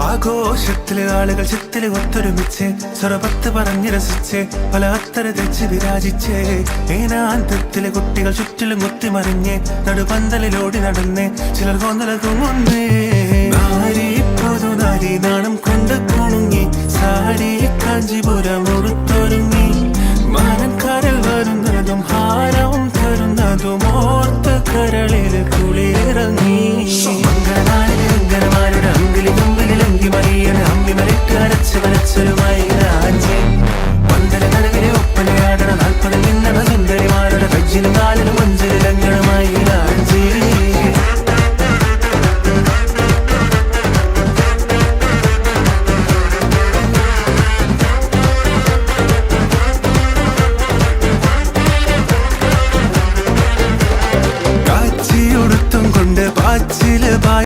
ആഘോഷത്തില് ആളുകൾ ചിത്തില് ഒത്തൊരുമിച്ച് സ്വരപത്ത് പറഞ്ഞ് രസിച്ച് പല അത്തര തെച്ച് വിരാജിച്ച് ഏനാന്തത്തിലെ കുട്ടികൾ ചുറ്റിലും കുത്തിമറിഞ്ഞ് നടുപന്തലിലോടി നടന്ന് ചിലർ കൊന്നല തൂങ്ങുന്നേ. നാരി പുതുനാരി നാണം കൊണ്ട് കുണുങ്ങി സാരി കാഞ്ചിപുരം ഉടുത്തൊരുങ്ങി മാനക്കാരിൽ വരുന്നതും ഹാരവും തരുന്നതും ഓർത്ത് കരളിൽ കുളിരിറങ്ങി.